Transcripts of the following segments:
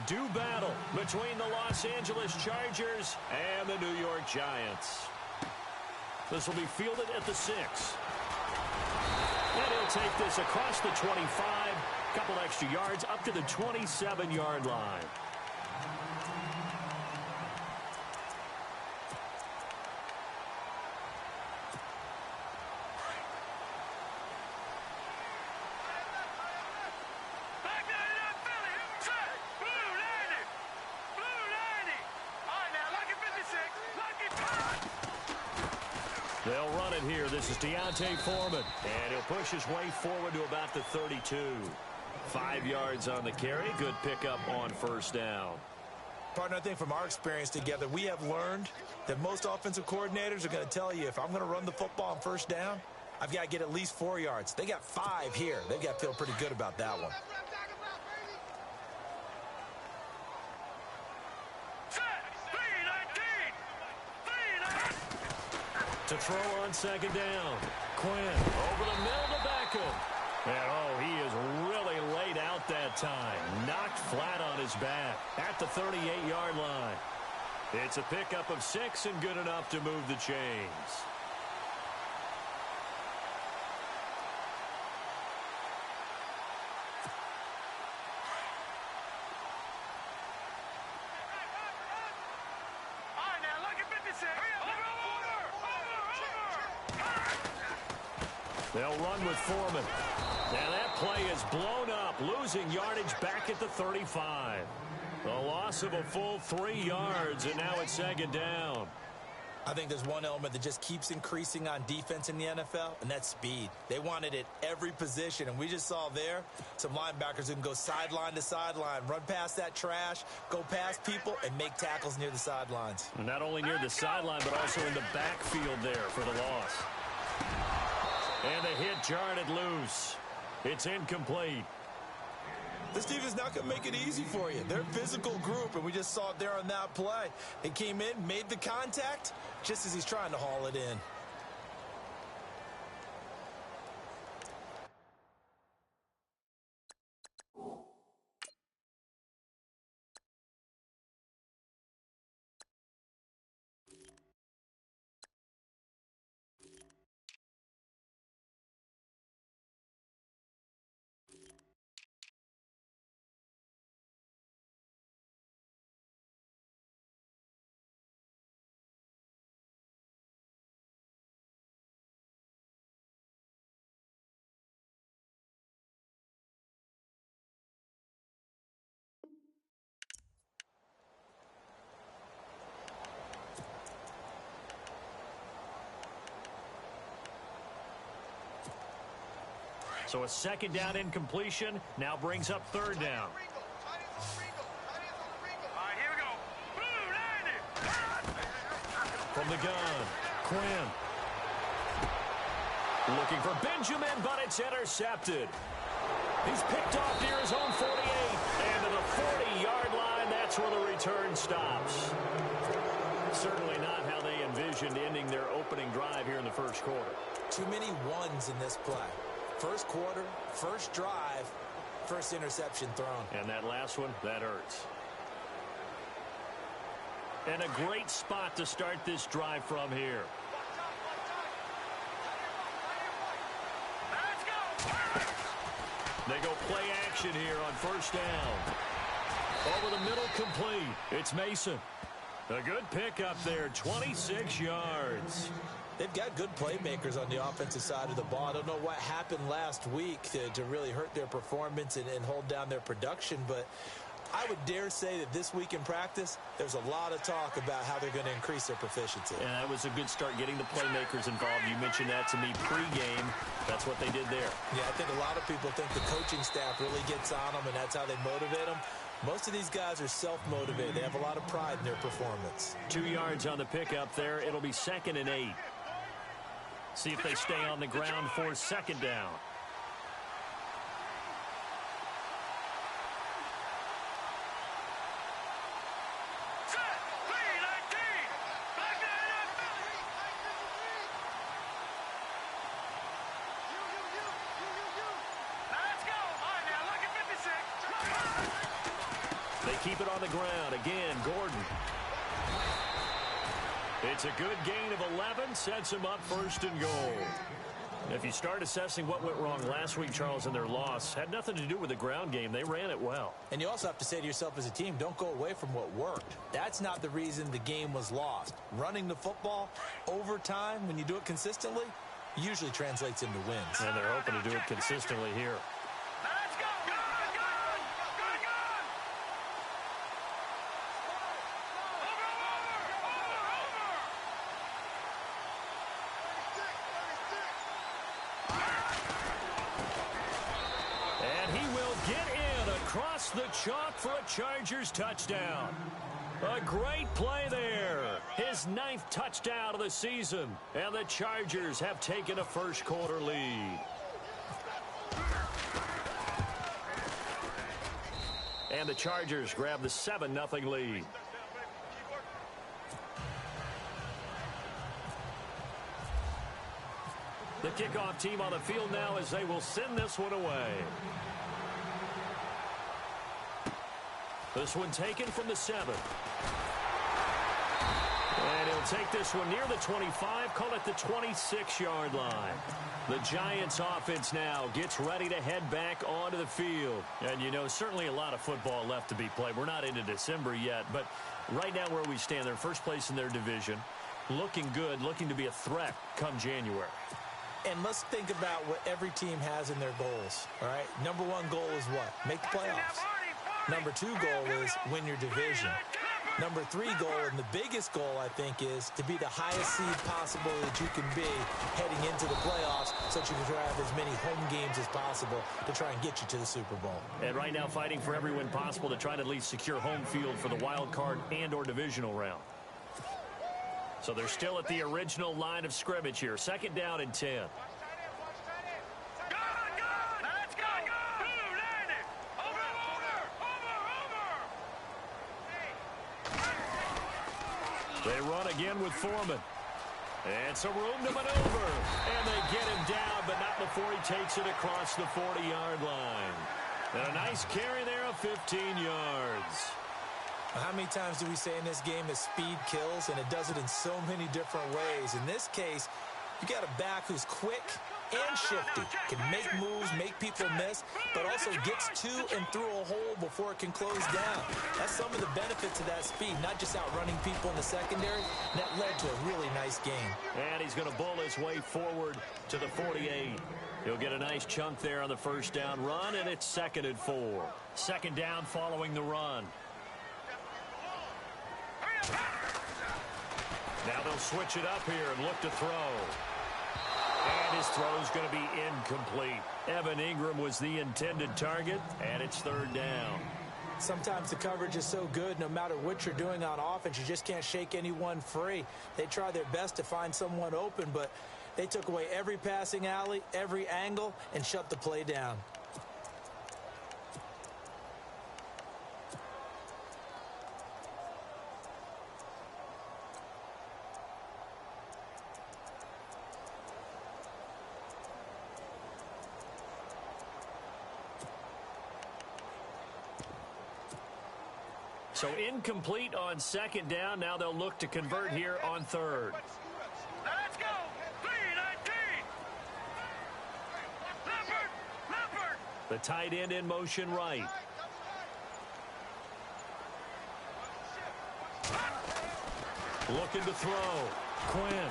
do battle between the Los Angeles Chargers and the New York Giants. This will be fielded at the 6. And he'll take this across the 25, a couple extra yards up to the 27-yard line. They'll run it here. This is Foreman. And he'll push his way forward to about the 32. 5 yards on the carry. Good pickup on first down. Partner, I think from our experience together, we have learned that most offensive coordinators are going to tell you, if I'm going to run the football on first down, I've got to get at least 4 yards. They got 5 here. They've got to feel pretty good about that one. To throw on second down. Quinn over the middle to Beckham. And, oh, he is really laid out that time. Knocked flat on his back at the 38-yard line. It's a pickup of 6 and good enough to move the chains. They'll run with Foreman. And that play is blown up, losing yardage back at the 35. A loss of a full 3 yards, and now it's second down. I think there's one element that just keeps increasing on defense in the NFL, and that's speed. They want it at every position, and we just saw there some linebackers who can go sideline to sideline, run past that trash, go past people, and make tackles near the sidelines. Not only near the sideline, but also in the backfield there for the loss. And the hit jarred it loose. It's incomplete. This team is not going to make it easy for you. They're a physical group, and we just saw it there on that play. It came in, made the contact, just as he's trying to haul it in. So a second down incompletion now brings up third down. From the gun, Quinn. Looking for Benjamin, but it's intercepted. He's picked off near his own 48. And to the 40-yard line, that's where the return stops. Certainly not how they envisioned ending their opening drive here in the first quarter. Too many ones in this play. First quarter, first drive, first interception thrown. And that last one, that hurts. And a great spot to start this drive from here. They go play action here on first down. Over the middle, complete. It's Mason. A good pickup there, 26 yards. They've got good playmakers on the offensive side of the ball. I don't know what happened last week to really hurt their performance and hold down their production, but I would dare say that this week in practice, there's a lot of talk about how they're going to increase their proficiency. And that was a good start getting the playmakers involved. You mentioned that to me pregame. That's what they did there. Yeah, I think a lot of people think the coaching staff really gets on them, and that's how they motivate them. Most of these guys are self-motivated. They have a lot of pride in their performance. 2 yards on the pickup there. It'll be 2nd and 8. See if they stay on the ground for second down. They keep it on the ground. Again, Gordon. It's a good gain of 11. Sets him up first and goal. If you start assessing what went wrong last week, Charles, in their loss, had nothing to do with the ground game. They ran it well. And you also have to say to yourself as a team, don't go away from what worked. That's not the reason the game was lost. Running the football over time, when you do it consistently, usually translates into wins. And they're hoping to do it consistently here. Across the chalk for a Chargers touchdown. A great play there. His 9th touchdown of the season. And the Chargers have taken a first-quarter lead. And the Chargers grab the 7-0 lead. The kickoff team on the field now as they will send this one away. This one taken from the 7. And he'll take this one near the 25, call it the 26-yard line. The Giants offense now gets ready to head back onto the field. And, you know, certainly a lot of football left to be played. We're not into December yet, but right now where we stand, they're first place in their division. Looking good, looking to be a threat come January. And let's think about what every team has in their goals, all right? Number 1 goal is what? Make the playoffs. Number 2 goal is win your division. Number 3 goal, and the biggest goal, I think, is to be the highest seed possible that you can be heading into the playoffs so that you can have as many home games as possible to try and get you to the Super Bowl. And right now fighting for every win possible to try to at least secure home field for the wild card and or divisional round. So they're still at the original line of scrimmage here. 2nd down and 10. They run again with Foreman. And some room to maneuver. And they get him down, but not before he takes it across the 40-yard line. And a nice carry there of 15 yards. How many times do we say in this game that speed kills, and it does it in so many different ways? In this case, you got a back who's quick and shifty, can make moves, make people miss, but also gets to and through a hole before it can close down. That's some of the benefits of that speed, not just outrunning people in the secondary. That led to a really nice game. And he's going to bull his way forward to the 48. He'll get a nice chunk there on the first down run, and it's 2nd and 4. 2nd down following the run. Now they'll switch it up here and look to throw. And his throw's going to be incomplete. Evan Ingram was the intended target, and it's 3rd down. Sometimes the coverage is so good, no matter what you're doing on offense, you just can't shake anyone free. They try their best to find someone open, but they took away every passing alley, every angle, and shut the play down. So incomplete on 2nd down. Now they'll look to convert here on 3rd. Let's go. 3-19. Leopard. The tight end in motion right. Looking to throw. Quinn.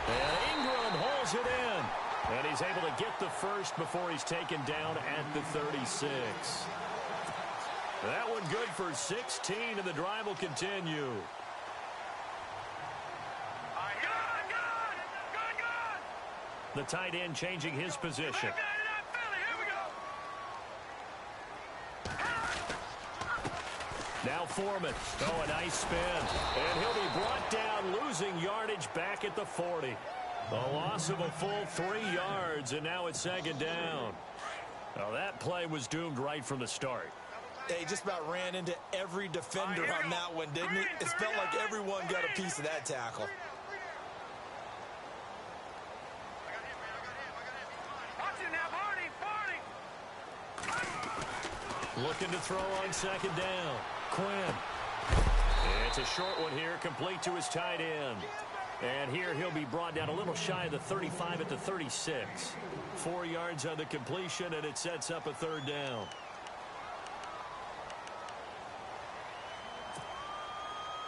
And Ingram holds it in. And he's able to get the first before he's taken down at the 36. That one good for 16, and the drive will continue. The tight end changing his position. Now Foreman. Oh, a nice spin. And he'll be brought down, losing yardage back at the 40. A loss of a full 3 yards, and now it's 2nd down. Now that play was doomed right from the start. He just about ran into every defender on that one, didn't he? It felt like everyone got a piece of that tackle. Looking to throw on second down. Quinn. It's a short one here, complete to his tight end. And here he'll be brought down a little shy of the 35 at the 36. 4 yards on the completion, and it sets up a third down.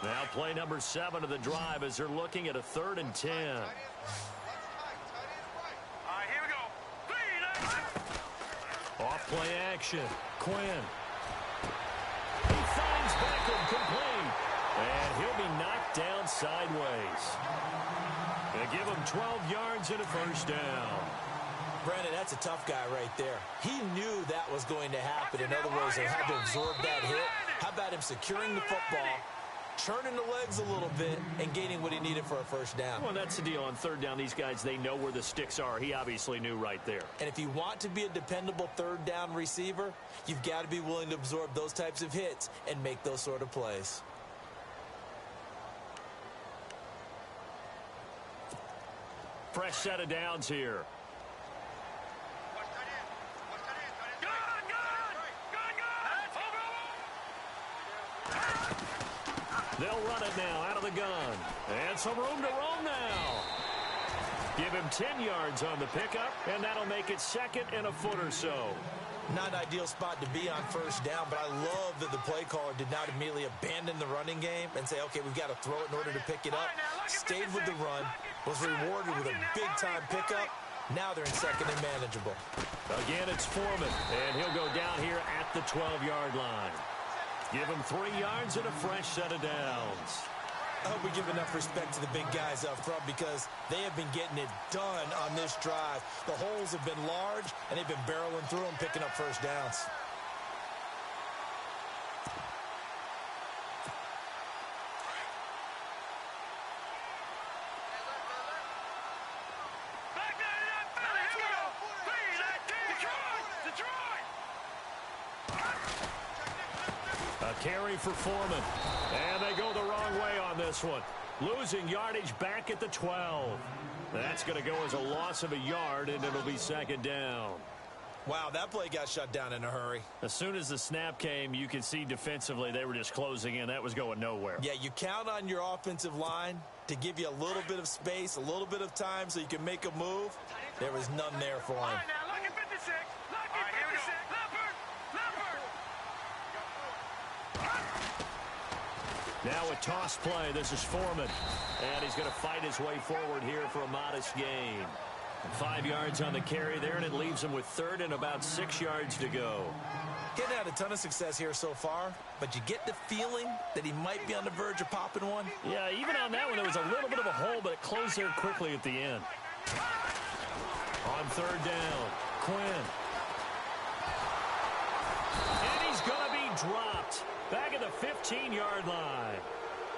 Now play number 7 of the drive as they're looking at a 3rd and 10. Here we go. Off play action. Quinn. He finds Beckham complete. And he'll be knocked down sideways. They give him 12 yards and a first down. Brandon, that's a tough guy right there. He knew that was going to happen. In other words, they had to absorb that hit. How about him securing the football, turning the legs a little bit, and gaining what he needed for a first down? Well, that's the deal. On 3rd down, these guys, they know where the sticks are. He obviously knew right there. And if you want to be a dependable 3rd down receiver, you've got to be willing to absorb those types of hits and make those sort of plays. Fresh set of downs here. They'll run it now out of the gun. And some room to roam now. Give him 10 yards on the pickup, and that'll make it 2nd and a foot or so. Not an ideal spot to be on first down, but I love that the play caller did not immediately abandon the running game and say, okay, we've got to throw it in order to pick it up. Stayed with the run, was rewarded with a big-time pickup. Now they're in 2nd and manageable. Again, it's Foreman, and he'll go down here at the 12-yard line. Give him 3 yards and a fresh set of downs. I hope we give enough respect to the big guys up front because they have been getting it done on this drive. The holes have been large, and they've been barreling through them, picking up first downs. Carry for Foreman. And they go the wrong way on this one. Losing yardage back at the 12. That's going to go as a loss of a yard, and it'll be 2nd down. Wow, that play got shut down in a hurry. As soon as the snap came, you could see defensively they were just closing in. That was going nowhere. Yeah, you count on your offensive line to give you a little bit of space, a little bit of time so you can make a move. There was none there for him. Now a toss play. This is Foreman. And he's going to fight his way forward here for a modest gain. 5 yards on the carry there, and it leaves him with 3rd and about 6 yards to go. Getting had a ton of success here so far, but you get the feeling that he might be on the verge of popping one. Yeah, even on that one, there was a little bit of a hole, but it closed there quickly at the end. On 3rd down, Quinn. And he's going to be dropped. Back at the 15-yard line.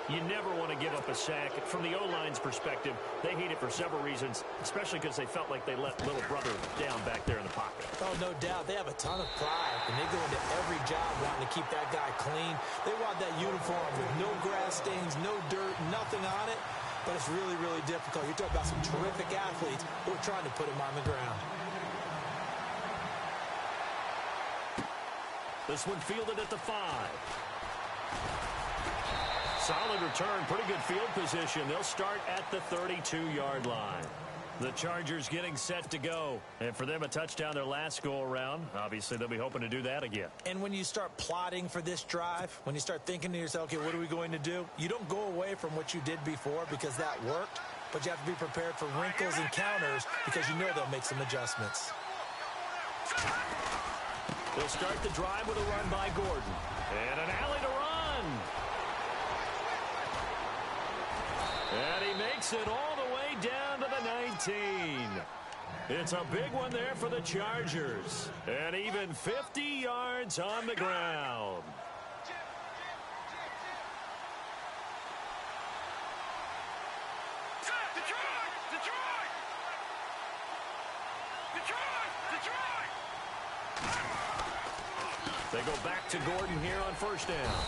You never want to give up a sack. From the O-line's perspective, they hate it for several reasons, especially because they felt like they let little brother down back there in the pocket. Oh, no doubt. They have a ton of pride, and they go into every job wanting to keep that guy clean. They want that uniform with no grass stains, no dirt, nothing on it. But it's really, really difficult. You're talking about some terrific athletes who are trying to put him on the ground. This one fielded at the 5. Solid return, pretty good field position. They'll start at the 32-yard line. The Chargers getting set to go. And for them, a touchdown their last go-around. Obviously, they'll be hoping to do that again. And when you start plotting for this drive, when you start thinking to yourself, okay, what are we going to do? You don't go away from what you did before because that worked, but you have to be prepared for wrinkles and counters because you know they'll make some adjustments. They'll start the drive with a run by Gordon. And an alley to run. And he makes it all the way down to the 19. It's a big one there for the Chargers. And even 50 yards on the ground. They go back to Gordon here on 1st down.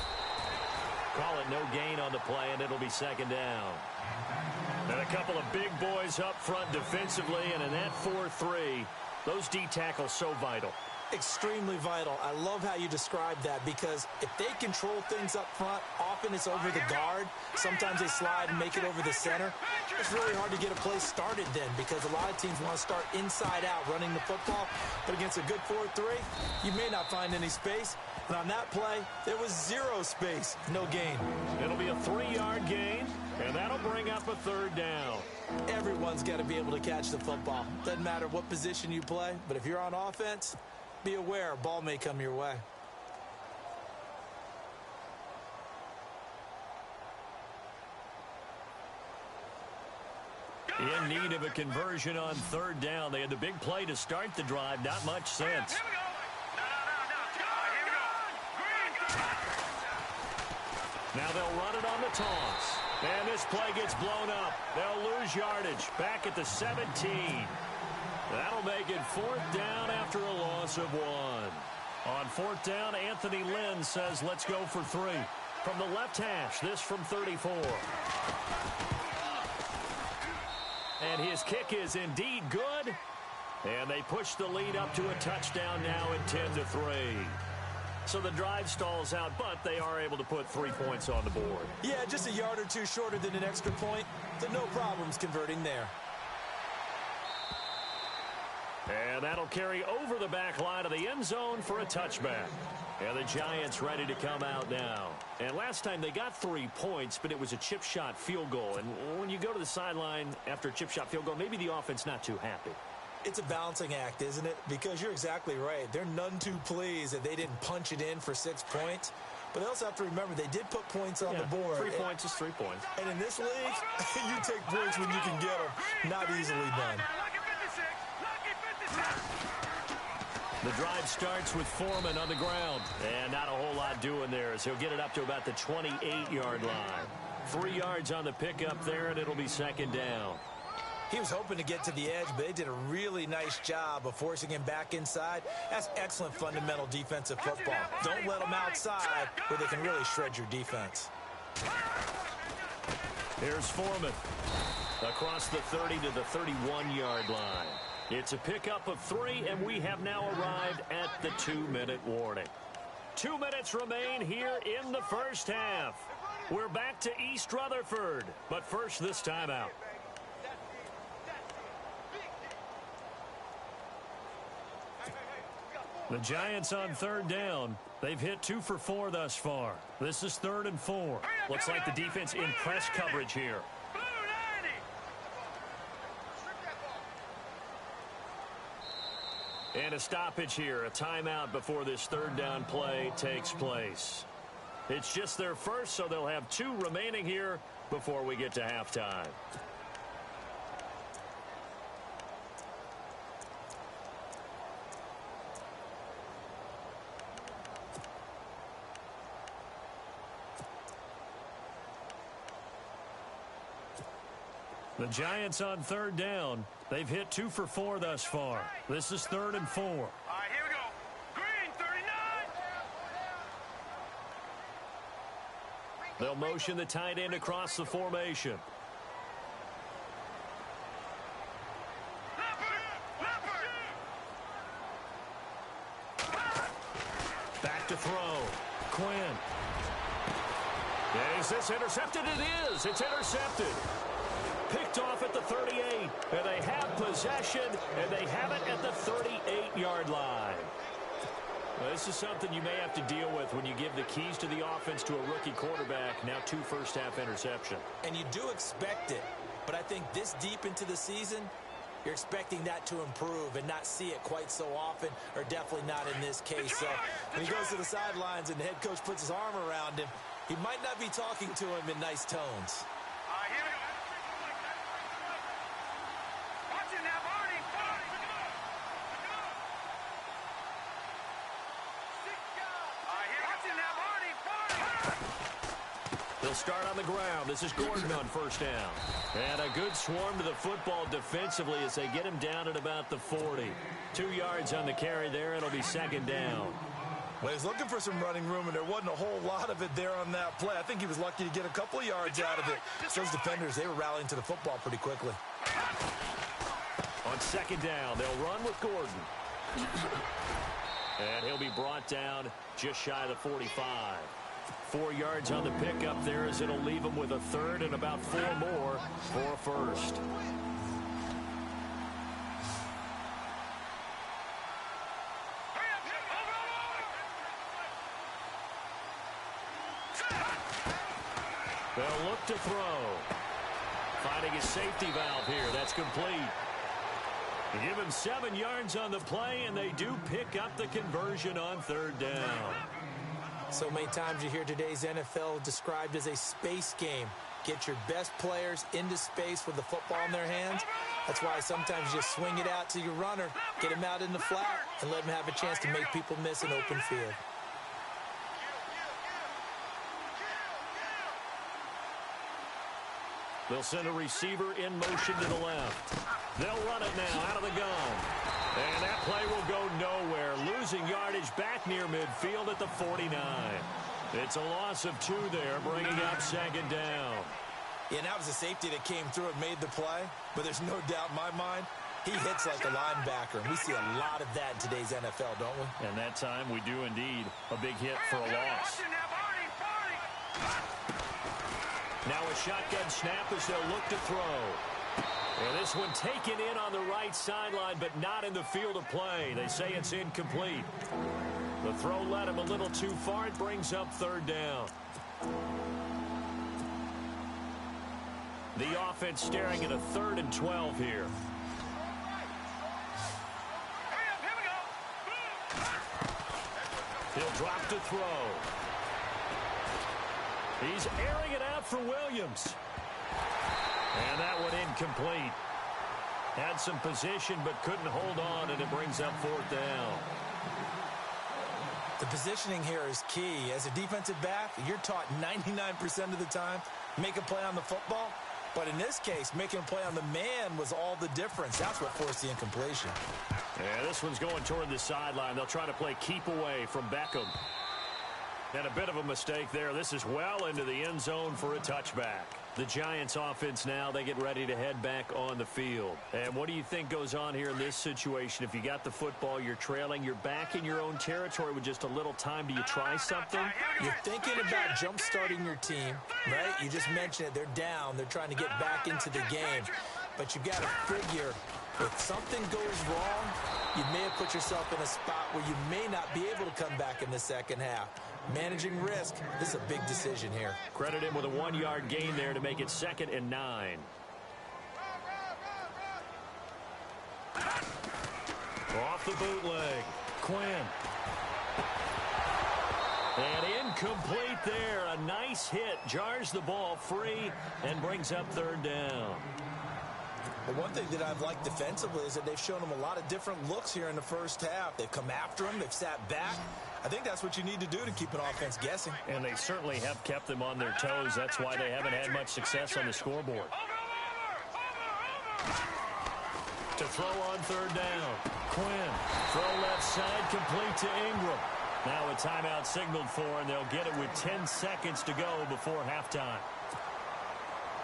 Call it no gain on the play, and it'll be 2nd down. And a couple of big boys up front defensively, and in that 4-3, those D tackles so vital. Extremely vital. I love how you described that because if they control things up front, often it's over the guard. Sometimes they slide and make it over the center. It's really hard to get a play started then because a lot of teams want to start inside out running the football. But against a good 4-3, you may not find any space. And on that play, there was zero space, no gain. It'll be a 3-yard gain, and that'll bring up a third down. Everyone's got to be able to catch the football. Doesn't matter what position you play, but if you're on offense, be aware a ball may come your way. In need of a conversion on third down. They had the big play to start the drive. Not much sense. Now they'll run it on the toss. And this play gets blown up. They'll lose yardage. Back at the 17. That'll make it 4th down after a loss of 1. On 4th down, Anthony Lynn says, let's go for 3. From the left hash, this from 34. And his kick is indeed good. And they push the lead up to a touchdown now at 10-3. So the drive stalls out, but they are able to put 3 points on the board. Yeah, just a yard or two shorter than an extra point. So no problems converting there. And that'll carry over the back line of the end zone for a touchback. And the Giants ready to come out now. And last time they got 3 points, but it was a chip shot field goal. And when you go to the sideline after a chip shot field goal, maybe the offense not too happy. It's a balancing act, isn't it? Because you're exactly right. They're none too pleased that they didn't punch it in for 6 points. But they also have to remember they did put points on the board. 3 points is 3 points. And in this league, you take points when you can get them. Not easily done. The drive starts with Foreman on the ground. And not a whole lot doing there as he'll get it up to about the 28-yard line. 3 yards on the pickup there, and it'll be 2nd down. He was hoping to get to the edge, but they did a really nice job of forcing him back inside. That's excellent fundamental defensive football. Don't let them outside where they can really shred your defense. Here's Foreman across the 30 to the 31-yard line. It's a pickup of 3, and we have now arrived at the 2-minute warning. 2 minutes remain here in the first half. We're back to East Rutherford, but first this timeout. The Giants on 3rd down. They've hit 2 for 4 thus far. This is 3rd and 4. Looks like the defense in press coverage here. And a stoppage here, a timeout before this 3rd down play takes place. It's just their first, so they'll have 2 remaining here before we get to halftime. The Giants on 3rd down. They've hit 2 for 4 thus far. This is 3rd and 4. All right, here we go. Green, 39. They'll motion the tight end across the formation. Back to throw. Quinn. Is this intercepted? It is. It's intercepted. Picked off at the 38, and they have possession, and they have it at the 38-yard line. Well, this is something you may have to deal with when you give the keys to the offense to a rookie quarterback. Now 2 first-half interception. And you do expect it, but I think this deep into the season, you're expecting that to improve and not see it quite so often, or definitely not in this case. So when he goes to the sidelines and the head coach puts his arm around him, he might not be talking to him in nice tones. They'll start on the ground. This is Gordon on 1st down. And a good swarm to the football defensively as they get him down at about the 40. 2 yards on the carry there. It'll be 2nd down. Well, he's looking for some running room, and there wasn't a whole lot of it there on that play. I think he was lucky to get a couple of yards out of it. Those defenders, they were rallying to the football pretty quickly. On 2nd down, they'll run with Gordon. And he'll be brought down just shy of the 45. 4 yards on the pickup there as it'll leave him with a third and about 4 more for a first. They'll look to throw. Finding a safety valve here. That's complete. They give him 7 yards on the play, and they do pick up the conversion on third down. So many times you hear today's NFL described as a space game. Get your best players into space with the football in their hands. That's why sometimes you just swing it out to your runner, get him out in the flat, and let him have a chance to make people miss an open field. They'll send a receiver in motion to the left. They'll run it now out of the gun. And that play will go nowhere. Losing yardage back near midfield at the 49. It's a loss of 2 there, bringing up second down. Yeah, and that was a safety that came through and made the play. But there's no doubt in my mind, he hits like a linebacker. And we see a lot of that in today's NFL, don't we? And that time we do indeed. A big hit for a loss. Now a shotgun snap as they'll look to throw. And this one taken in on the right sideline, but not in the field of play. They say it's incomplete. The throw led him a little too far. It brings up third down. The offense staring at a 3rd and 12 here. He'll drop to throw. He's airing it out for Williams. And that one incomplete. Had some position but couldn't hold on, and it brings up 4th down. The positioning here is key. As a defensive back, you're taught 99% of the time, make a play on the football. But in this case, making a play on the man was all the difference. That's what forced the incompletion. Yeah, this one's going toward the sideline. They'll try to play keep away from Beckham. And a bit of a mistake there. This is well into the end zone for a touchback. The Giants offense now, they get ready to head back on the field. And what do you think goes on here in this situation? If you got the football, you're trailing, you're back in your own territory with just a little time. Do you try something? You're thinking about jump-starting your team, right? You just mentioned it. They're down. They're trying to get back into the game. But you've got to figure, if something goes wrong, you may have put yourself in a spot where you may not be able to come back in the second half. Managing risk, this is a big decision here. Credit him with a 1-yard gain there to make it 2nd and 9. Off the bootleg. Quinn. And incomplete there. A nice hit. Jars the ball free and brings up 3rd down. But one thing that I've liked defensively is that they've shown him a lot of different looks here in the first half. They've come after him. They've sat back. I think that's what you need to do to keep an offense guessing. And they certainly have kept them on their toes. That's why they haven't had much success on the scoreboard. To throw on 3rd down. Quinn. Throw left side, complete to Ingram. Now a timeout signaled for, and they'll get it with 10 seconds to go before halftime.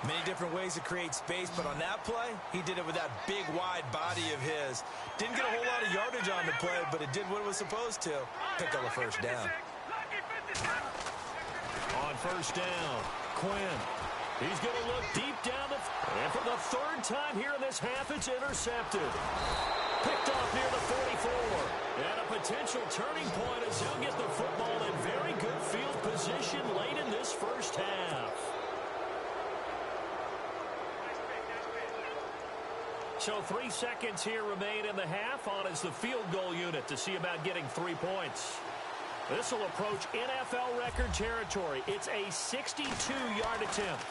Many different ways to create space, but on that play, he did it with that big, wide body of his. Didn't get a whole lot of yardage on the play, but it did what it was supposed to. Pick up a 1st down. On 1st down, Quinn. He's going to look deep down the... And for the 3rd time here in this half, it's intercepted. Picked off near the 44. And a potential turning point as he'll get the football in very good field position late in this first half. So 3 seconds here remain in the half. On is the field goal unit to see about getting 3 points. This will approach NFL record territory. It's a 62-yard attempt.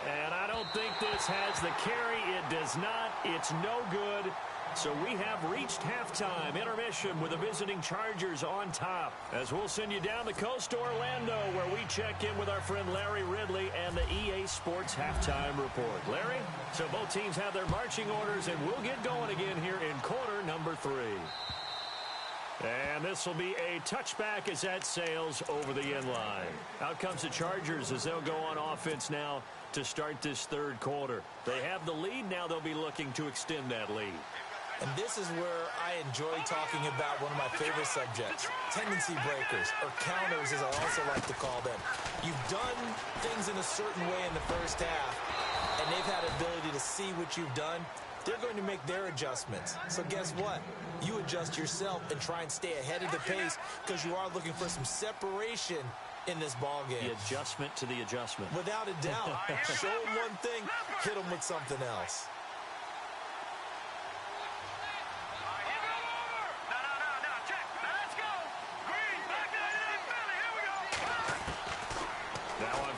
And I don't think this has the carry. It does not. It's no good. So we have reached halftime. Intermission with the visiting Chargers on top. As we'll send you down the coast to Orlando, where we check in with our friend Larry Ridley and the EA Sports Halftime Report. Larry, so both teams have their marching orders, and we'll get going again here in quarter number 3. And this will be a touchback as that sails over the end line. Out comes the Chargers as they'll go on offense now to start this 3rd quarter. They have the lead. Now they'll be looking to extend that lead. And this is where I enjoy talking about one of my favorite subjects, tendency breakers, or counters as I also like to call them. You've done things in a certain way in the first half, and they've had the ability to see what you've done. They're going to make their adjustments. So guess what? You adjust yourself and try and stay ahead of the pace because you are looking for some separation in this ball game. The adjustment to the adjustment. Without a doubt. Show them one thing, hit them with something else.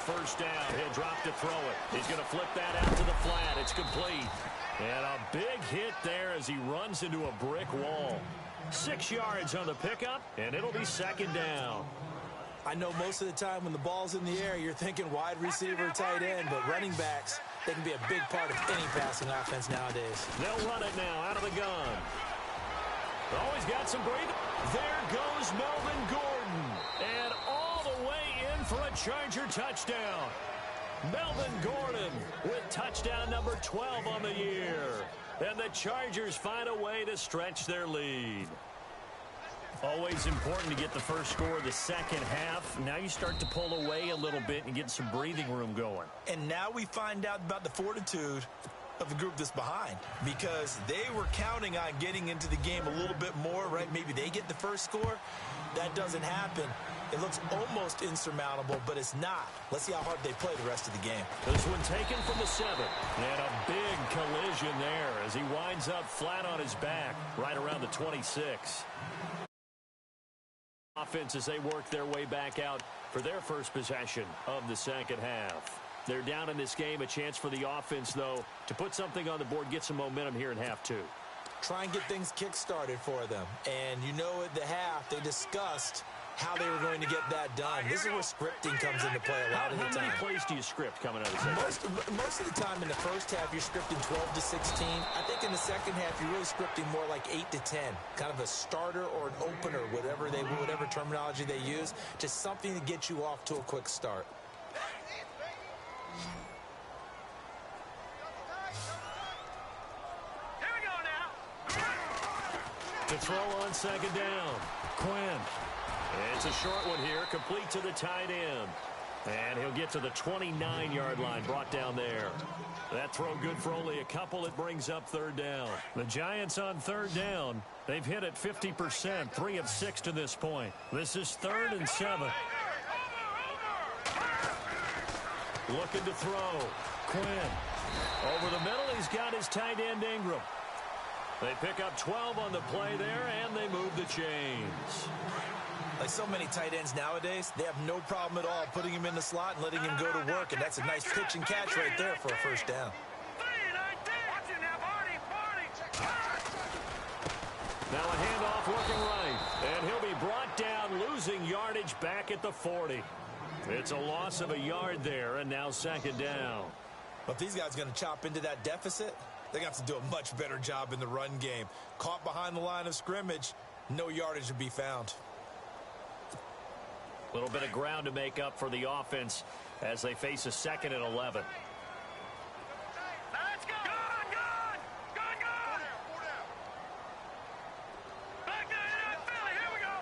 First down, he'll drop to throw it. He's going to flip that out to the flat. It's complete. And a big hit there as he runs into a brick wall. 6 yards on the pickup, and it'll be second down. I know most of the time when the ball's in the air, you're thinking wide receiver, tight end, but running backs, they can be a big part of any passing offense nowadays. They'll run it now out of the gun. Always got some breathing. There goes Melvin Gordon. And all the way in for a Charger touchdown. Melvin Gordon with touchdown number 12 on the year. And the Chargers find a way to stretch their lead. Always important to get the first score of the second half. Now you start to pull away a little bit and get some breathing room going. And now we find out about the fortitude of the group that's behind, because they were counting on getting into the game a little bit more, right? Maybe they get the first score. That doesn't happen. It looks almost insurmountable, but it's not. Let's see how hard they play the rest of the game. This one taken from the 7. And a big collision there as he winds up flat on his back right around the 26. Offense as they work their way back out for their first possession of the second half. They're down in this game. A chance for the offense, though, to put something on the board, get some momentum here in half 2. Try and get things kick-started for them. And you know at the half, they discussed how they were going to get that done. This is where scripting comes into play a lot of the time. How many plays do you script coming out of the second half? Most of the time in the first half, you're scripting 12 to 16. I think in the second half, you're really scripting more like 8 to 10. Kind of a starter or an opener, whatever terminology they use. Just something to get you off to a quick start. To throw on second down. Quinn. It's a short one here, complete to the tight end. And he'll get to the 29-yard line, brought down there. That throw good for only a couple. It brings up third down. The Giants on third down. They've hit it 50%, 3 of 6 to this point. This is 3rd and 7. Looking to throw. Quinn. Over the middle, he's got his tight end Ingram. They pick up 12 on the play there, and they move the chains. Like so many tight ends nowadays, they have no problem at all putting him in the slot and letting him go to work, and that's a nice pitch and catch right there for a first down. Now a handoff looking right, and he'll be brought down, losing yardage back at the 40. It's a loss of a yard there, and now second down. But if these guys are going to chop into that deficit, they're going to have to do a much better job in the run game. Caught behind the line of scrimmage, no yardage to be found. A little bit of ground to make up for the offense as they face a 2nd and 11. Let's go! Good! Back there, Philly, here we go!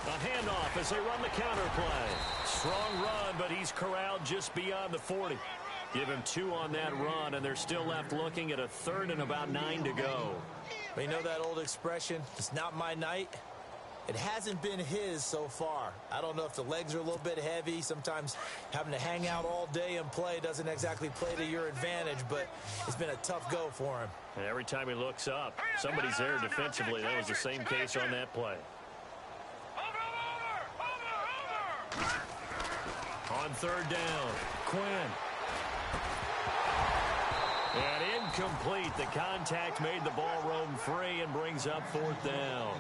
A handoff as they run the counter play. Strong run, but he's corralled just beyond the 40. Give him 2 on that run, and they're still left looking at a 3rd and about 9 to go. But you know that old expression, it's not my night? It hasn't been his so far. I don't know if the legs are a little bit heavy. Sometimes having to hang out all day and play doesn't exactly play to your advantage, but it's been a tough go for him. And every time he looks up, somebody's there defensively. That was the same case on that play. On third down, Quinn. And incomplete. The contact made the ball roam free and brings up 4th down.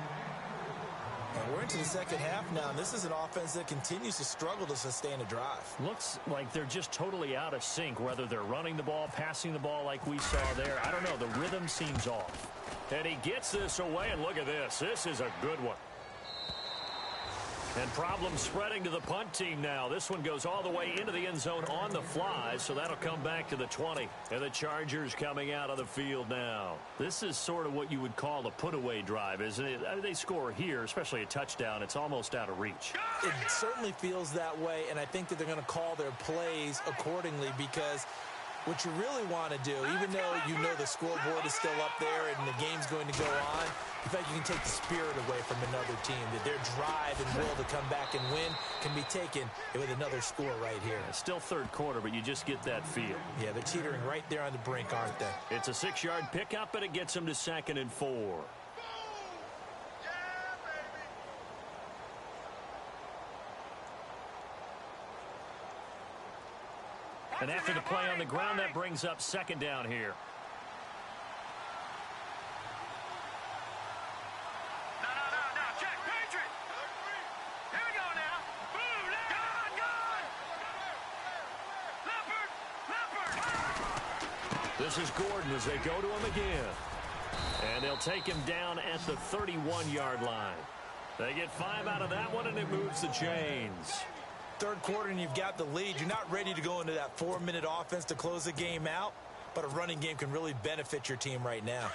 And we're into the second half now, and this is an offense that continues to struggle to sustain a drive. Looks like they're just totally out of sync, whether they're running the ball, passing the ball like we saw there. I don't know. The rhythm seems off. And he gets this away, and look at this. This is a good one. And problem spreading to the punt team now. This one goes all the way into the end zone on the fly, so that'll come back to the 20. And the Chargers coming out on the field now. This is sort of what you would call a put-away drive, isn't it? I mean, they score here, especially a touchdown. It's almost out of reach. It certainly feels that way, and I think that they're going to call their plays accordingly because what you really want to do, even though you know the scoreboard is still up there and the game's going to go on, in fact, you can take the spirit away from another team, that their drive and will to come back and win can be taken with another score right here. It's still third quarter, but you just get that feel. Yeah, they're teetering right there on the brink, aren't they? It's a 6-yard pickup, and it gets them to 2nd and 4. And after the play on the ground, that brings up 2nd down here. No, check, Patriot. Here we go now. Boom, gone. Leopard. This is Gordon as they go to him again. And they'll take him down at the 31-yard line. They get 5 out of that one, and it moves the chains. Third quarter and you've got the lead. You're not ready to go into that 4-minute offense to close the game out, but a running game can really benefit your team right now.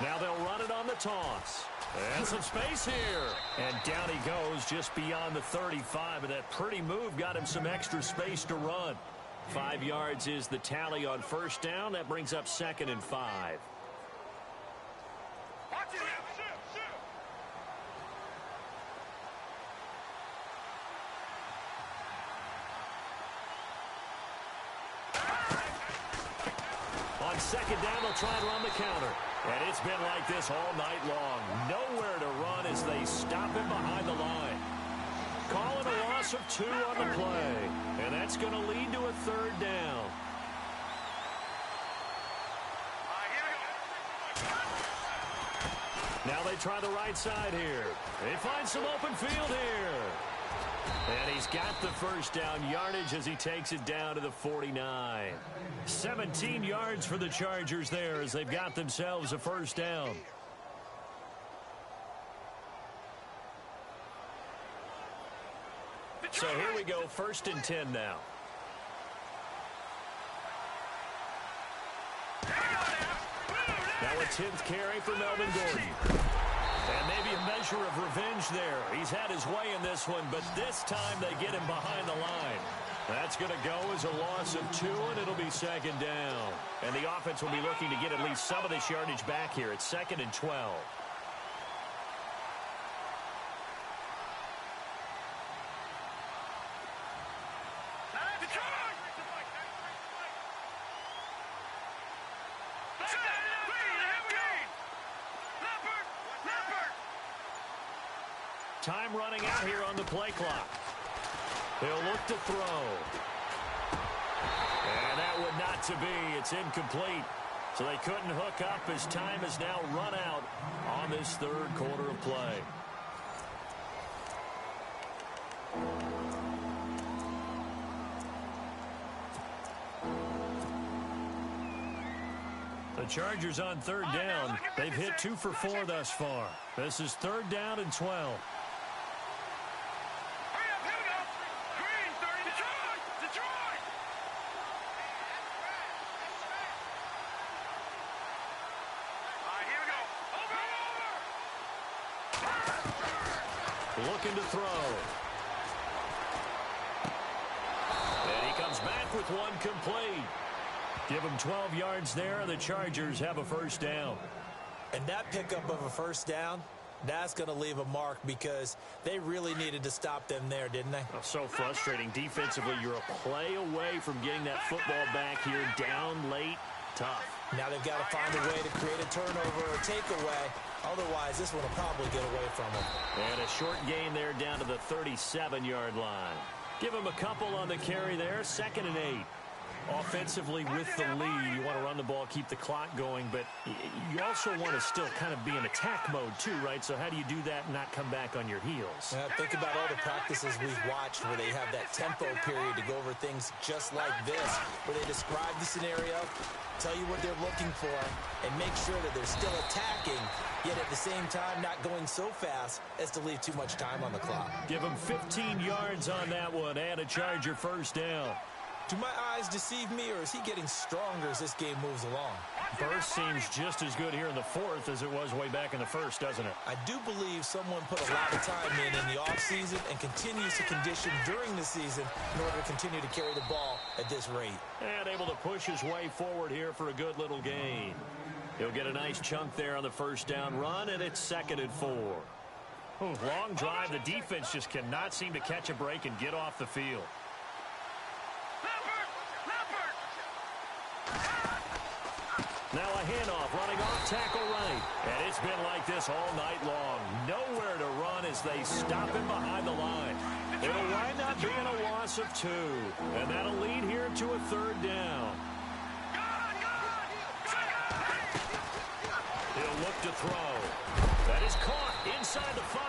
Now they'll run it on the toss. And some space here. And down he goes just beyond the 35. And that pretty move got him some extra space to run. 5 yards is the tally on first down. That brings up 2nd and 5. On 2nd down, they'll try and run the counter. And it's been like this all night long. Nowhere to run as they stop him behind the line. Calling a loss of 2 on the play. And that's going to lead to a 3rd down. Now they try the right side here. They find some open field here. And he's got the first down yardage as he takes it down to the 49. 17 yards for the Chargers there as they've got themselves a first down. So here we go, 1st and 10 now. Now a 10th carry for Melvin Gordon. And maybe a measure of revenge there. He's had his way in this one, but this time they get him behind the line. That's going to go as a loss of 2, and it'll be 2nd down. And the offense will be looking to get at least some of this yardage back here. It's 2nd and 12. Time running out here on the play clock. He'll look to throw. And that would not to be. It's incomplete. So they couldn't hook up as time has now run out on this 3rd quarter of play. The Chargers on 3rd down. They've hit 2 for 4 thus far. This is 3rd down and 12. Looking to throw. And he comes back with one complete. Give him 12 yards there. The Chargers have a first down. And that pickup of a first down, that's going to leave a mark because they really needed to stop them there, didn't they? Oh, so frustrating. Defensively, you're a play away from getting that football back here. Down late. Tough. Now they've got to find a way to create a turnover or takeaway. Otherwise, this one will probably get away from them. And a short gain there down to the 37-yard line. Give him a couple on the carry there. 2nd and 8. Offensively with the lead, you want to run the ball, keep the clock going, but you also want to still kind of be in attack mode too, right? So how do you do that and not come back on your heels? Think about all the practices we've watched where they have that tempo period to go over things just like this, where they describe the scenario, tell you what they're looking for, and make sure that they're still attacking, yet at the same time not going so fast as to leave too much time on the clock. Give them 15 yards on that one and a Charger first down. Do my eyes deceive me, or is he getting stronger as this game moves along? Burst seems just as good here in the fourth as it was way back in the first, doesn't it? I do believe someone put a lot of time in the offseason and continues to condition during the season in order to continue to carry the ball at this rate. And able to push his way forward here for a good little gain. He'll get a nice chunk there on the first down run, and it's 2nd and 4. Long drive. The defense just cannot seem to catch a break and get off the field. Now a handoff, running off tackle right. And it's been like this all night long. Nowhere to run as they stop him behind the line. It'll wind up being a loss of 2. And that'll lead here to a 3rd down. He'll look to throw. That is caught inside the 5.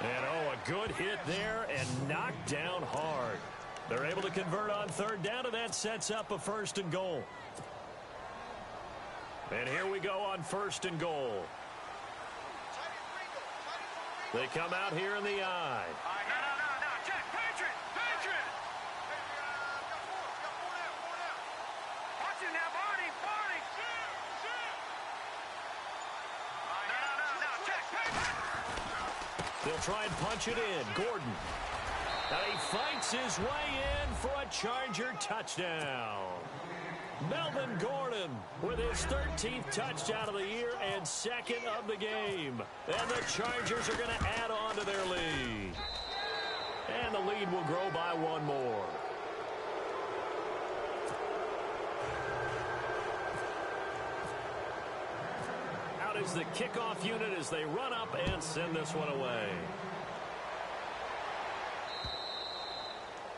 And a good hit there and knocked down hard. They're able to convert on 3rd down, and that sets up a 1st and goal. And here we go on 1st and goal. They come out here in the I. No. Check. Patriot. Watch him now, Barney. No. Check. Patriot. They'll try and punch it in. Gordon. And he fights his way in for a Charger touchdown. Melvin Gordon with his 13th touchdown of the year and 2nd of the game. And the Chargers are going to add on to their lead. And the lead will grow by 1 more. Out is the kickoff unit as they run up and send this one away.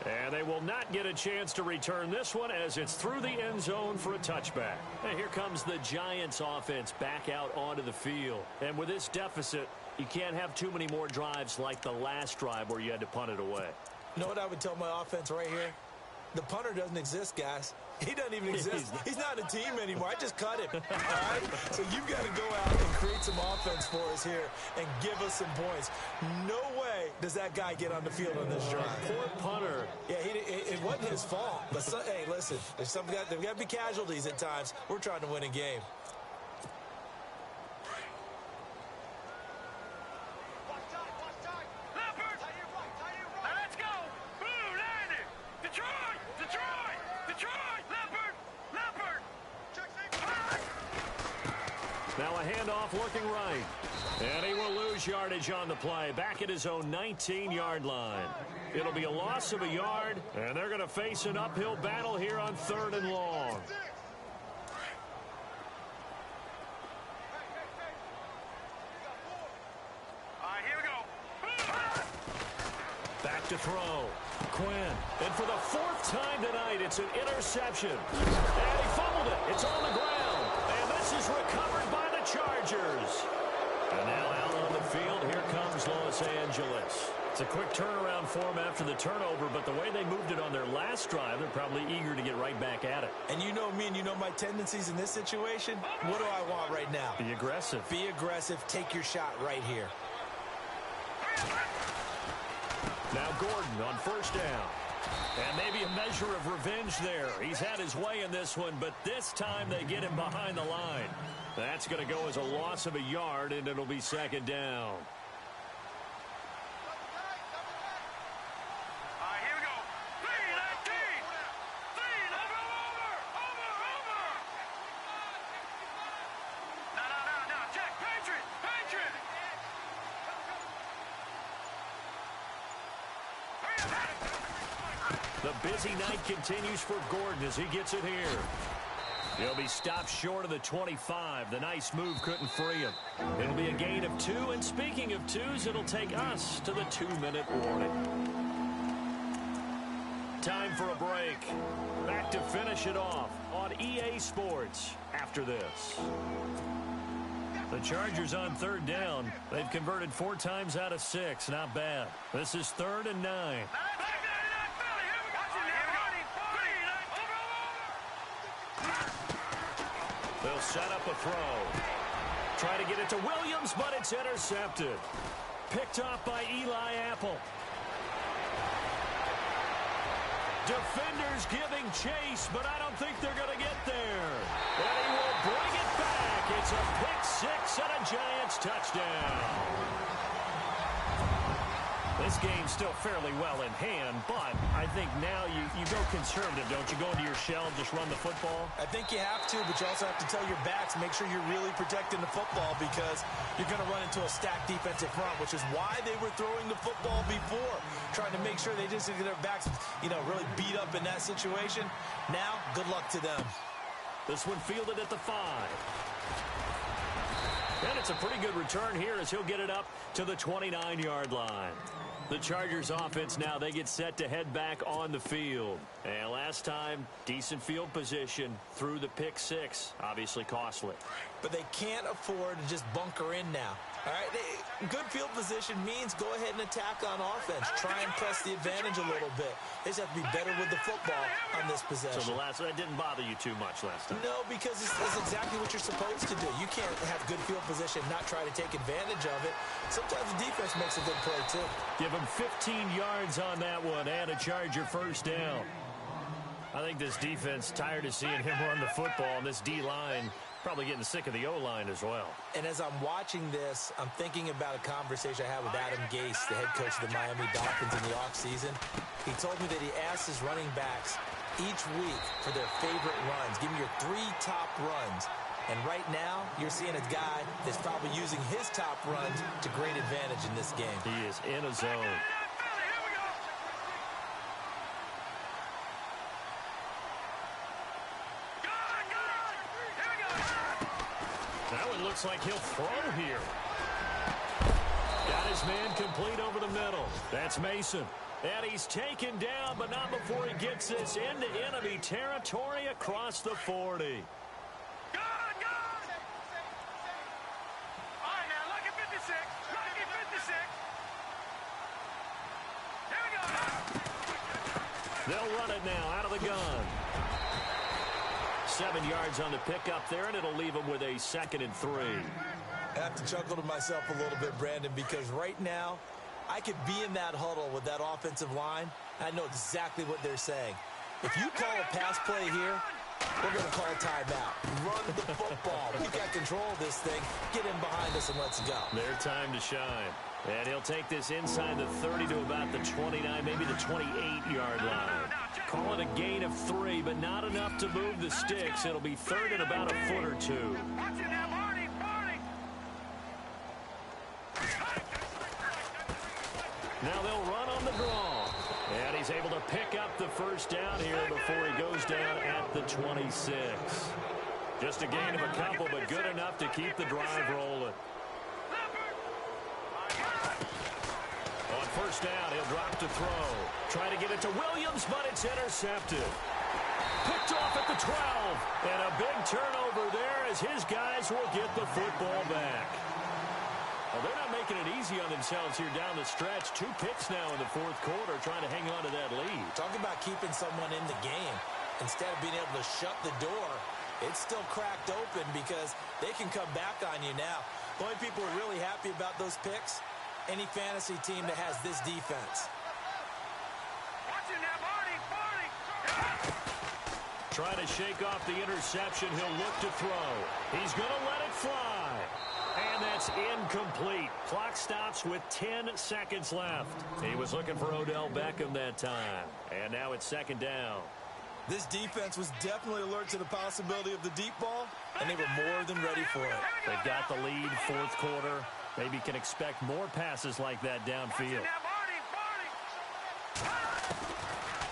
And they will not get a chance to return this one as it's through the end zone for a touchback. And here comes the Giants offense back out onto the field. And with this deficit, you can't have too many more drives like the last drive where you had to punt it away. You know what I would tell my offense right here? The punter doesn't exist, guys. He doesn't even exist. He's not a team anymore. I just cut him. All right? So you've got to go out and create some offense for us here and give us some points. No way does that guy get on the field on this drive. Poor punter. Yeah, it wasn't his fault. But, hey, listen, there's got to be casualties at times. We're trying to win a game. Now a handoff looking right. And he will lose yardage on the play. Back at his own 19-yard line. It'll be a loss of a yard, and they're going to face an uphill battle here on 3rd and long. Here we go. Back to throw. Quinn. And for the 4th time tonight, it's an interception. And he fumbled it. It's on the ground. And this is recovered by the Chargers. And now out on the field, here comes Los Angeles. It's a quick turnaround for them after the turnover, but the way they moved it on their last drive, they're probably eager to get right back at it. And you know me and you know my tendencies in this situation. What do I want right now? Be aggressive. Be aggressive. Take your shot right here. Now Gordon on 1st down. And maybe a measure of revenge there. He's had his way in this one, but this time they get him behind the line. That's going to go as a loss of a yard, and it'll be 2nd down. Here we go. 3-19. Over. No. Check. Patriot. The busy night continues for Gordon as he gets it here. He'll be stopped short of the 25. The nice move couldn't free him. It'll be a gain of 2, and speaking of 2s, it'll take us to the 2-minute warning. Time for a break. Back to finish it off on EA Sports after this. The Chargers on third down. They've converted 4 times out of 6. Not bad. This is 3rd and 9. They'll set up a throw. Try to get it to Williams, but it's intercepted. Picked off by Eli Apple. Defenders giving chase, but I don't think they're going to get there. And he will bring it back. It's a pick 6 and a Giants touchdown. This game's still fairly well in hand, but I think now you go conservative, don't you? Go into your shell and just run the football? I think you have to, but you also have to tell your backs, make sure you're really protecting the football because you're going to run into a stacked defensive front, which is why they were throwing the football before, trying to make sure they just get their backs, really beat up in that situation. Now, good luck to them. This one fielded at the 5. And it's a pretty good return here as he'll get it up to the 29-yard line. The Chargers offense now, they get set to head back on the field. And last time, decent field position through the pick 6. Obviously costly. But they can't afford to just bunker in now. All right, good field position means go ahead and attack on offense. Try and press the advantage a little bit. They just have to be better with the football on this possession. So that didn't bother you too much last time? No, because it's exactly what you're supposed to do. You can't have good field position and not try to take advantage of it. Sometimes the defense makes a good play, too. Give him 15 yards on that one and a Charger first down. I think this defense tired of seeing him run the football, and this D-line probably getting sick of the O-line as well. And as I'm watching this, I'm thinking about a conversation I had with Adam Gase, the head coach of the Miami Dolphins in the offseason. He told me that he asked his running backs each week for their favorite runs. Give me your 3 top runs. And right now, you're seeing a guy that's probably using his top runs to great advantage in this game. He is in a zone. That one looks like he'll throw here. Got his man complete over the middle. That's Mason. And he's taken down, but not before he gets this into enemy territory across the 40. They'll run it now out of the gun. 7 yards on the pickup there, and it'll leave them with a 2nd and 3. I have to chuckle to myself a little bit, Brandon, because right now I could be in that huddle with that offensive line. I know exactly what they're saying. If you call a pass play here, we're going to call a timeout. Run the football. We got control of this thing. Get in behind us and let's go. Their time to shine. And he'll take this inside the 30 to about the 29, maybe the 28-yard line. Call it a gain of 3, but not enough to move the sticks. It'll be 3rd and about a foot or 2. Now they'll run on the draw. And he's able to pick up the first down here before he goes down at the 26. Just a gain of a couple, but good enough to keep the drive rolling. On first down, he'll drop to throw. Try to get it to Williams, but it's intercepted. Picked off at the 12. And a big turnover there as his guys will get the football back. Well, they're not making it easy on themselves here down the stretch. 2 picks now in the 4th quarter, trying to hang on to that lead. Talk about keeping someone in the game. Instead of being able to shut the door, it's still cracked open because they can come back on you now. The only people who are really happy about those picks, any fantasy team that has this defense. Trying to shake off the interception. He'll look to throw. He's going to let it fly. And that's incomplete. Clock stops with 10 seconds left. He was looking for Odell Beckham that time. And now it's 2nd down. This defense was definitely alert to the possibility of the deep ball, and they were more than ready for it. They've got the lead, 4th quarter. Maybe can expect more passes like that downfield.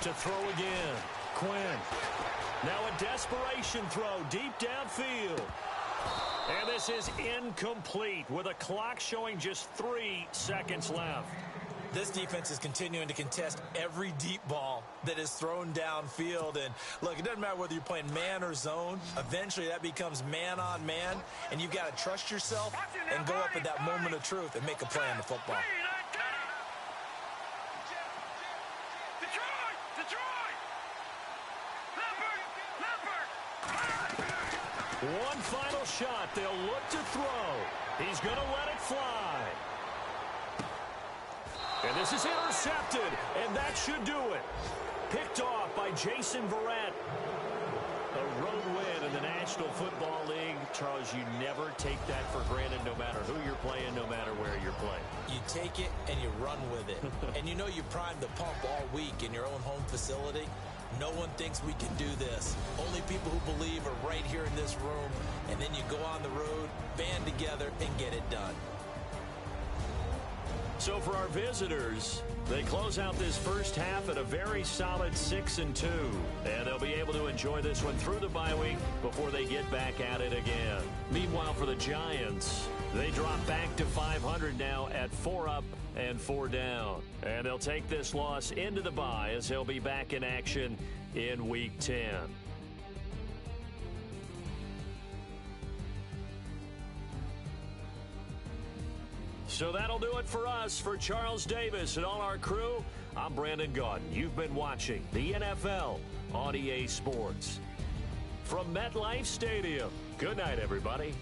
To throw again. Quinn. Now a desperation throw deep downfield. And this is incomplete with a clock showing just 3 seconds left. This defense is continuing to contest every deep ball that is thrown downfield. And, look, it doesn't matter whether you're playing man or zone. Eventually, that becomes man on man, and you've got to trust yourself and go up at that moment of truth and make a play on the football. One final shot. They'll look to throw. He's going to let it fly. And this is intercepted, and that should do it. Picked off by Jason Verrett. A road win in the National Football League. Charles, you never take that for granted no matter who you're playing, no matter where you're playing. You take it and you run with it. And you know you primed the pump all week in your own home facility. No one thinks we can do this. Only people who believe are right here in this room. And then you go on the road, band together, and get it done. So for our visitors, they close out this first half at a very solid 6-2. And they'll be able to enjoy this one through the bye week before they get back at it again. Meanwhile, for the Giants, they drop back to 500 now at 4 up and 4 down. And they'll take this loss into the bye as they'll be back in action in Week 10. So that'll do it for us. For Charles Davis and all our crew, I'm Brandon Gaudin. You've been watching the NFL on EA Sports. From MetLife Stadium, good night, everybody.